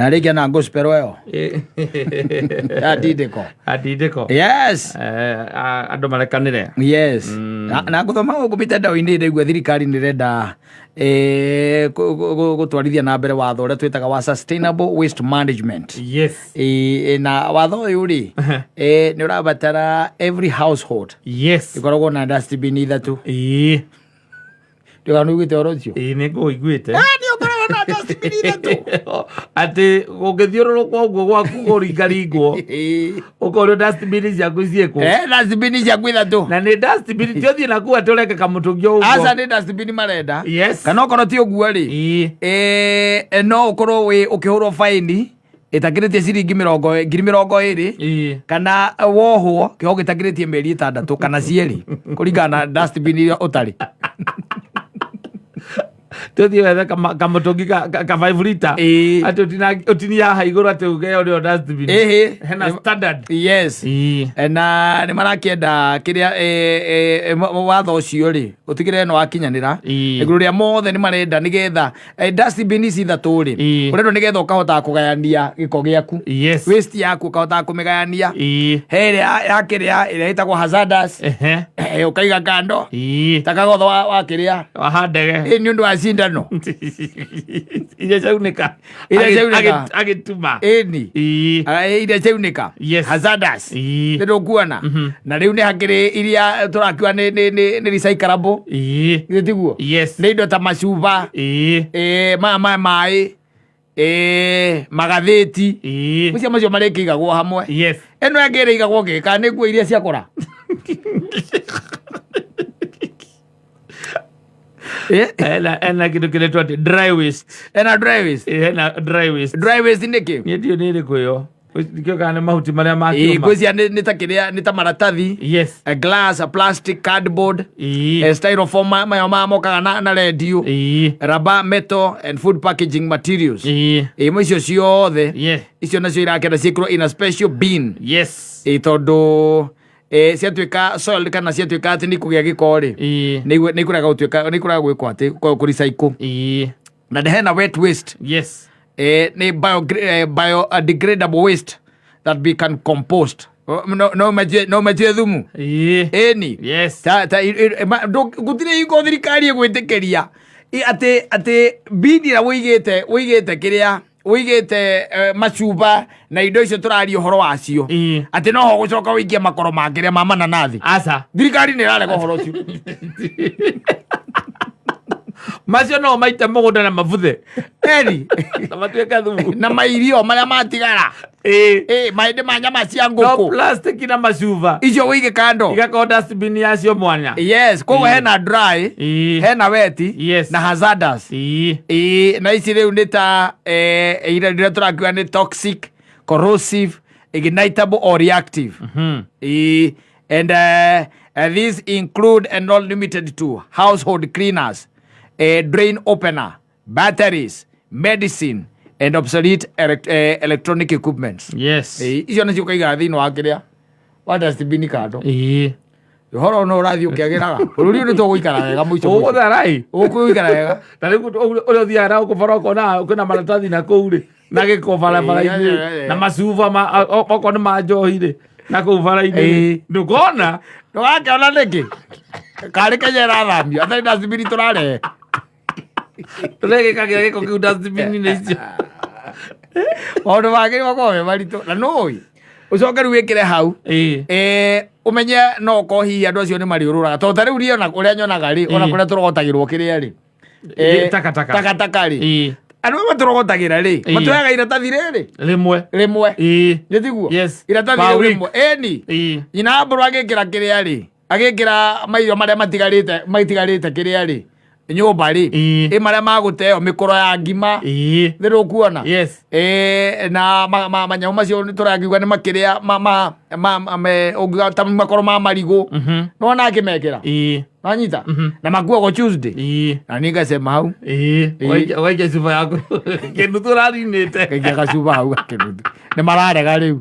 Narige na gospel yo. Adideko. Yes. Ando marekanire. Yes. Na guthoma gupita ndawi-ini ndigua thirikari nirenda gutwarithia na mbere watho uria twitaga wa sustainable waste management. Yes. Na watho uyu ri ni urabatara every household. Yes. Ikoragwo na dustbin ithatu. Ndio niguite orocio. Ni nguiguite. Ni ukoragwo na dustbin ithatu. Ati ungithiururukwa uguo gwaku guringaringwo. Ukorio dustbin ciaku cieko. Dustbin ciaku ithatu. Na ni dustbin tiothie naku atureke kamutungi uguo. Asa ni dustbin marenda. Yes. Kana ukorwo ti uguo ri. No ukorwo wi ukihurwo faini itakiritie ciringi 20,000 kana wohwo kiho gitakiritie meri 6 kana cieri kuringana na dustbin iria utari. Tuthie wethe kamutungi ka 5 liter ati utinia haiguru ati ugeo rio dustbin hena standard. Yes. Na ni marakienda kiria watho ucio ri utigire no akinyanira iguru ria mothe ni marenda nigetha dustbin ici ithatu ri urendo nigetha ukahota kugayania giko giaku. Yes. Waste yaku ukahota kumigayania here ya kiria ira itagwo hazardous ukaiga kando takagotho wa kiria wahandege ni undu wa cindano ile chaunika agituma ile chaunika hazardous ndio kuona na riu ni hakiri iria turakiwa ni recyclable gitiguo ni indo ta macuba mai magatheti ucio macio marikigagwo hamwe eno yagire igagwo gika niguo iria ciakora ena kitu kiletwa dry waste. Dry waste niki ndio nile kuyo nikio kana mahuti maria makiuma kwizia ni ta maratathi. Yes. A glass, a plastic, cardboard, styrofoam mamo kana na radio, rubber, metal and food packaging materials. Icio ciothe icio nacio irakenda ciikirwo in a special bin. Yes. Tondu ciatuika soil kana ciatuika ati ni kugia gikori ni kuraga utuika ni kuraga gwikwa ati ku recycle na hena wet waste. Yes. Ni biodegradable waste that we can compost. No majie thumu. Ni yes. Gutire iko thirikari gwitikiria ati bini ra wigite kiria wigite macuba na indo icio turari uhoro wacio ati no ho gucoka wikie makoro makiria ma mananathi. Asa thirikari ni rarega uhoro ucio macio no maita mugunda na mabuthe na matuika thumu na mairio maria matigara maende ma nyama cia nguku no plastic na macuba icio wige kando igako dustbin yacio mwanya. Yes. Kwa hena dry hena wet na hazardous na ici riu ni ta ira turakiwa ni toxic, corrosive, ignitable or reactive. And these include and not limited to household cleaners, drain opener, batteries, medicine and obsolete electronic equipment. Yes. Icio nacio kaiga thini wa kiria wa dustbin kando horo no rathi ukiagiraga ururi ni tuguikara wega muico utharai ukuikara wega tariku uri thiara ukubara ukona kuna maratathi na kuuri na giko bara-ini na macuba oko ni manjohi ri na kuu bara-ini ndukona ndugakĩona nĩkĩ karĩ kenyera thamio atarĩ dustbin tũrarehe turegĩkagĩra gĩko kĩu dustbin-inĩ icio maũndũ mangĩ makorwo me maritũ na nũĩ ucoke rĩu wĩkĩre hau umenye no ũkorwo hihi andũ acio nĩ mariũrũraga tondũ ta rĩu niĩ ũrĩa nyonaga rĩ ona kũrĩa tũrogotagĩrwo kĩrĩa rĩ takataka rĩ andũ matũrogotagĩra rĩ matũheaga iratathi rĩrĩ rĩmwe nĩtiguo iratathi rĩu rĩmwe ĩni nyina mbũrũ agĩkĩra kĩrĩa rĩ agĩkĩra mairio marĩa matigarĩte kĩrĩa rĩ nyũmba rĩ marĩa magũteo mĩkoro ya ngima thĩrũ kuona na manyamũ macio tũrakiuga nĩ makĩrĩa ta makoro ma marigũ nĩwona akĩmekĩra nanyita na makuagwo Tuesday na niĩ ngacema hau waikia cuba yaku kĩnuthu ũrarinĩte ngaikia gacuba hau gakĩnuthu nĩ mararega rĩu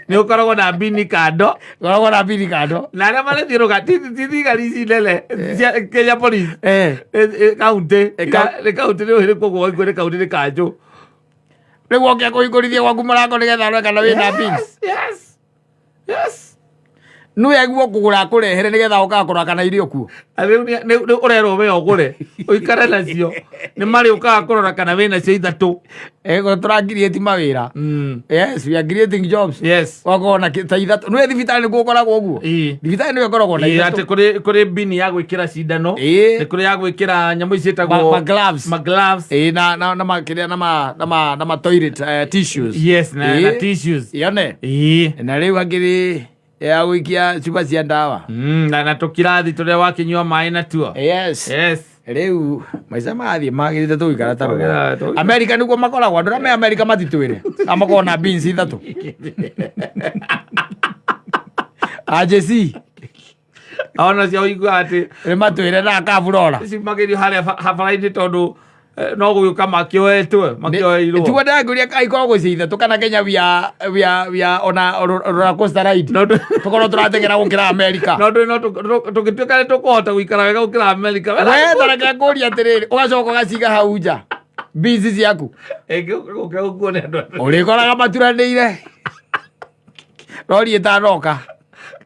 ni ukoragwo na bini kando na arĩa marethiũrũka tithigari ici nene Kenya Police kaunti nĩ kaunti nĩ ũhĩrĩkwo guo nĩ kaunti nĩ kanjũ rĩu oke kũhingũrithia gwaku mũrango nĩgetha arore kana wĩna beans nĩwe guo kũgũra kũrehere nĩgetha ũkaga kana irio kuo rĩu ũrerwo we ũgũre ũikare nacio nĩ marĩ ũkaga kũrora kana wĩna cio ithatũ ego tũra-create mawĩra yes we are creating jobs wakorwo na ta ithatũ nĩwe thibitarĩ nĩguo ũkoragwo ũguo thibitarĩ nĩwe ũkoragwo na ithatũ kũrĩ bini ya gwĩkĩra cindano nĩ kũrĩ ya gwĩkĩra nyamũ ici ciĩtagwo magloves na ma toilet tissues na tissues yone na rĩu hakĩrĩ ya gũikia cuba cia ndawa na tũkirathi tũrĩa wakĩnyua maĩ natuo rĩu maica mathiĩ magĩrĩte tũgĩikara ta rũrĩa Amerika nĩguo makoragwo andũ arĩa me Amerika matitwĩre amakorwo na beans ithatũ AJC ona cia ũigua atĩ matwĩre na kabũrora cimagĩrio harĩa habara-inĩ tondũ no gũgĩũka makĩoeirwo tiguo ndangĩũria aikoragwo icio ithatũ kana Kenya wia ona roller coaster ride tũkorwo tũrateng'era gũkĩra Amerika tũgĩtuĩka nĩ tũkũhota gũikara wega gũkĩra Amerika we tareke ngũria atĩrĩrĩ ũgacoka ũgaciga hau nja beans ciaku ũguo nĩ andũ ũrĩkoraga maturanĩire rori ĩtanoka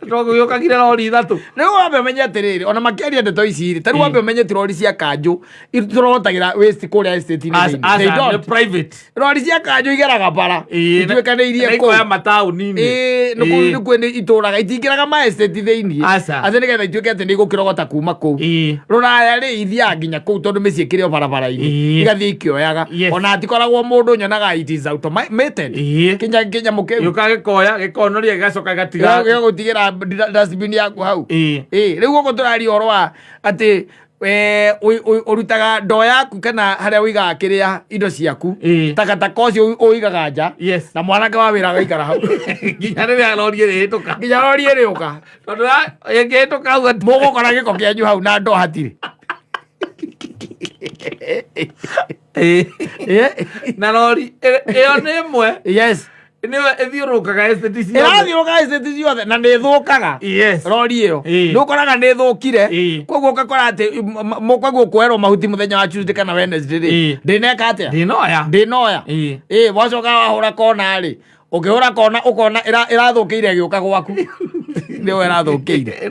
gĩũkagire rori ithatũ rĩu wambe ũmenye atĩrĩrĩ ona makĩaria ndeto ici rĩ ta rĩu wambe ũmenye ti rori cia kanjũ tũrogotagĩra waste kũrĩa estate-inĩ rori cia kanjũ igeraga bara ituĩkanĩirie kũu mataũni-inĩ nĩkuo itũraga itingĩraga ma estate thĩiniĩ atĩ nĩgetha ituĩke atĩ nĩ igũkĩrogota kuma kũu rũraya rĩ ithiaga nginya kũu tondũ mĩciĩ ĩkĩrĩ o barabara-inĩ igathiĩ ikĩoyaga ona hatikoragwo mũndũ nyonaga it is automated kĩnyamũ kĩu gĩũka gĩkonoria gĩgacoka gĩgatiga gĩgũtigĩra dustbin yaku hau rĩu gũkũ tũraria ũhoro wa atĩ ũrutaga ndoo yaku kana harĩa ũigaga kĩrĩa indo ciaku takataka ũcio ũigaga nja na mwanake wa wĩra agaikara hau nginya rĩrĩa rori ĩrĩũka tondũ ĩngĩhĩtũka hau mũgũkora gĩko kĩanyu hau na ndoo hatirĩ na rori ĩyo nĩ ĩmwe nĩwe ĩthiũrũrũkaga estate ciothe na nĩ ĩthũkaga rori ĩyo nĩ ũkoraga nĩ ĩthũkire koguo ũgakora atĩ mũkwagwo kuoerwo mahuti mũthenya wa Tuesday kana Wednesday ndĩneka atĩa ndĩnoya wacoka wahũra kona rĩ ũkĩhũra kona ũkona ĩrathũkĩire gĩũka gwaku nĩyo ĩrathũkĩire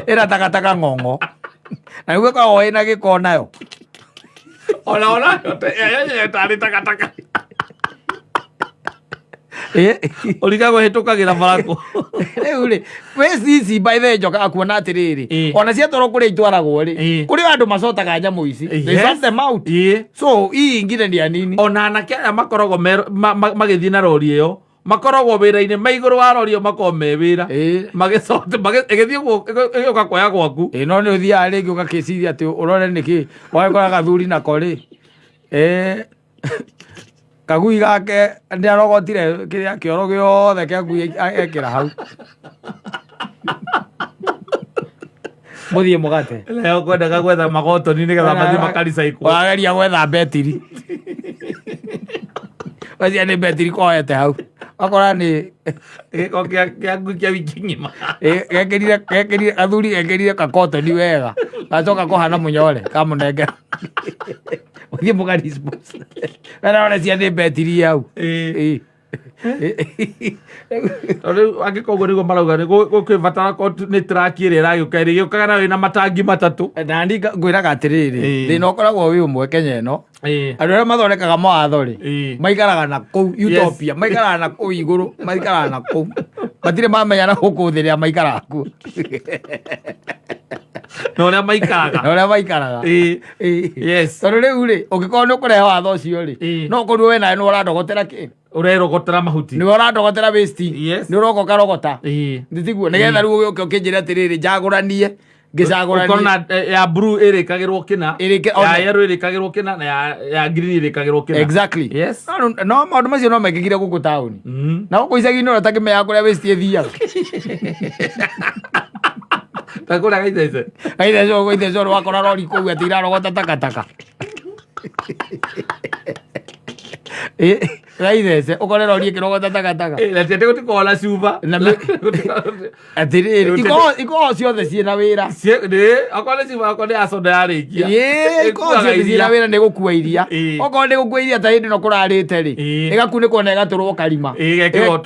ĩna takataka ng'ong'o na nĩguo ĩkoragwo ĩna gĩko nayo ona tarĩ takataka ũrigagwo hĩtũkagĩra barako rĩu rĩ waste ici by the njoka akuona atĩrĩrĩ ona ciatwarwo kũrĩa itwaragwo rĩ kũrĩ andũ macotaga nyamũ ici they sort them out so ii ingine nĩ anini ona anake aya makoragwo magĩthiĩ na rori ĩyo makoragwo wĩra-inĩ me igũrũ wa rori ĩyo makoragwo me wĩra ĩgĩthiĩ ĩgĩũka kuoya gwaku no nĩ ũthiaga rĩngĩ ũgakĩciria atĩ ũrore nĩkĩ wagĩkora gathuri nako rĩ kagui gake nĩ arogotire kĩrĩa kĩoro gĩothe kĩa ngui ekĩra hau mũthiĩ mũgate leo kwendaga gwetha magotoni nĩgetha mathiĩ makaricaikwo wageria gwetha betiri wacia nĩ betiri kohete hau akora nĩ gĩko kĩa ngui kĩa wiki ng'ima gekĩrire gathuri gekĩrire kakotoni wega gacoka kũhana mũnyore kamũnengera ũthiĩ mũgarispos wena one cia nĩ betiri hau rĩu angĩkorwo ũguo nĩguo marauga gũkĩbatara nĩ traki ĩrĩa ĩragĩũka ĩrĩgĩũkaga nayo ĩna matangi matatũ nani ngwĩraga atĩrĩrĩ thĩna ũkoragwo wĩ ũmwe Kenya ĩno andũ arĩa mathondekaga mawatho rĩ maikaraga na kũu utopia maikaraga na kũu igũrũ maikaraga na kũu matirĩ mamenya na gũkũ thĩ rĩrĩa maikaraga kuo na ũrĩa maikaraga tondũ rĩu rĩ ũngĩkorwo nĩ ũkũrehe watho ũcio rĩ no ũkorwo we nawe nĩ ũrandogotera kĩ ũrerogotera mahuti nĩ ũrandogotera waste nĩ ũroka ũkarogota tiguo nĩgetha rĩu ũgĩũke ũkĩnjĩre atĩrĩrĩ njagũranie ngĩcagũrania ya blue ĩrĩkagĩrwo kĩna ya yellow ĩrĩkagĩrwo kĩna na ya green ĩrĩkagĩrwo kĩna exactly no maũndũ macio no mekĩkire gũkũ taũni na gũkũ icagi-inĩ ũrĩa takĩmenya kũrĩa waste ĩthiaga takũrĩa gaithece gaithece wakora rori kũu atĩ irarogota takataka gaithece ukore rorie kirogota tagataga na tete gutikola cuba atiriri iko ciothe ciina wira akole cuba akole asoda yarikia iko ciothe ciina wira ni gukua iria oko ni gukua iria ta hindi no kurarite ri igakuniko na igaturwo karima igekiro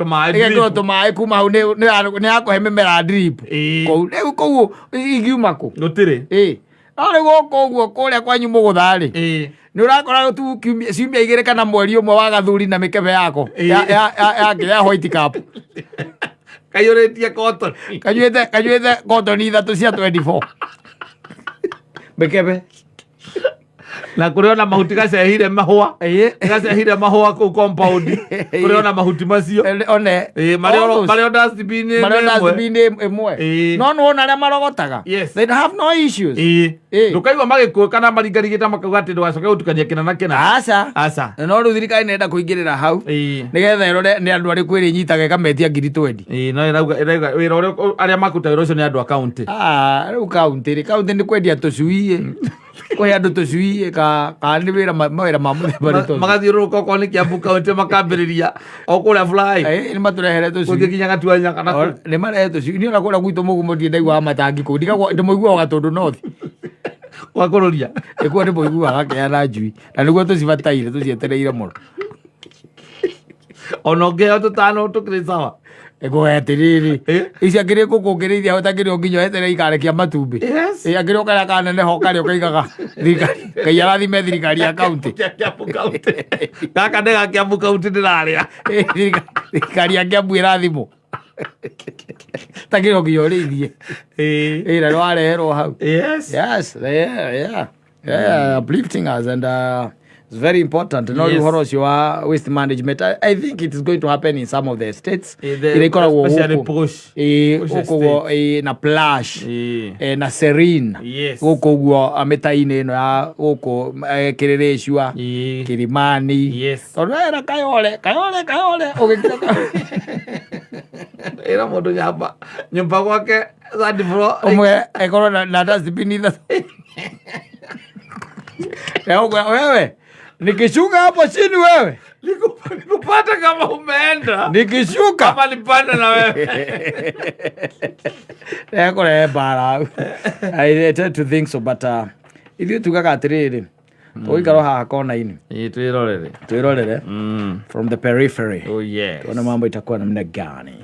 tumaĩ kuma hau ni akuhe mĩmera drip kou rĩu koguo ingiuma kũ gutire arĩ gũkũ ũguo kũrĩa kwanyu mũgũtha-rĩ nĩ ũrakora tu ciumia 2 kana mweri ũmwe wa gathuri na mĩkebe yako ya white cup kaiyũrĩtie cotton kanyuĩte cotton 3 cia 24 mĩkebe na kuri ona mahuti gacehire mahua kuu compound kuri ona mahuti macio one mario dustbin imwe no wona arĩa marogotaga they have no issues ndukaigua magĩkũa kana maringarigĩte makauga atĩ ndũgacoke gũtukania kĩna na kĩna aca no rĩu thirikari nĩrenda kũingĩrĩra hau nĩgetha ĩrore nĩ andũ arĩkũ ĩrĩnyitaga ĩkametia 20,000 no ĩrauga wĩra ũrĩa arĩa makuta wĩra ũcio nĩ andũ a kaunti rĩu kaunti nĩ kwendia tũcui kũhe andũ tũcui kana nĩ mawĩra ma mũthemba magathiũrũrũka okorwo nĩ Kiambu kaunti makambĩrĩria o kũrĩa fly nĩ matũrehere tũcui gũthiĩ nginya Gatuanya kana nĩ marehe tũcui niĩ ona kũrĩa gwitũ mũgumo ndirĩ ndaiguaga matangi kũu ndĩmũiguaga Gatũndũ North wakũrũria ĩkuo ndĩmũiguaga gakeana njui na nĩguo tũcibataire tũcietereire mũno ona ũngĩheo tũtano tũkĩrĩ sawa ĩkũhe atĩrĩrĩ ici akĩrĩ ngũkũ ngĩrĩithia ho takĩrĩ nginya wetereire ikarekia matumbĩ akĩrĩ karĩa kanene ho karĩa ũkaigaga thirikari Ngai arathime thirikari ya kaunti gaka nĩ ga Kiambu kaunti ndĩrarĩa thirikari ya Kiambu ĩrathimwo takĩrĩ nginya ũrĩithie na nĩ wareherwo hau uplifting us and it's very important. No, you heard waste management. I think it is going to happen in some of the states. Especially push. Na Plush, na Serene. Yes. Huko ametaine na huko Kirereshwa, Kilimani. Yes. Tonera kayole. Ukikitoka. Era moto nyamba. Nyumba kwake third floor. Umwe ekoro na dustbin ida. Wewe nikishuka hapo chini wewe nikupata kama umeenda nikishuka kama nipanda na wewe ekore bara I tend to think so but ithuĩ tugaga atĩrĩrĩ tũgĩikara haha kona-inĩ twĩrorere from the periphery oh yes tuone mambo itakuwa namna gani.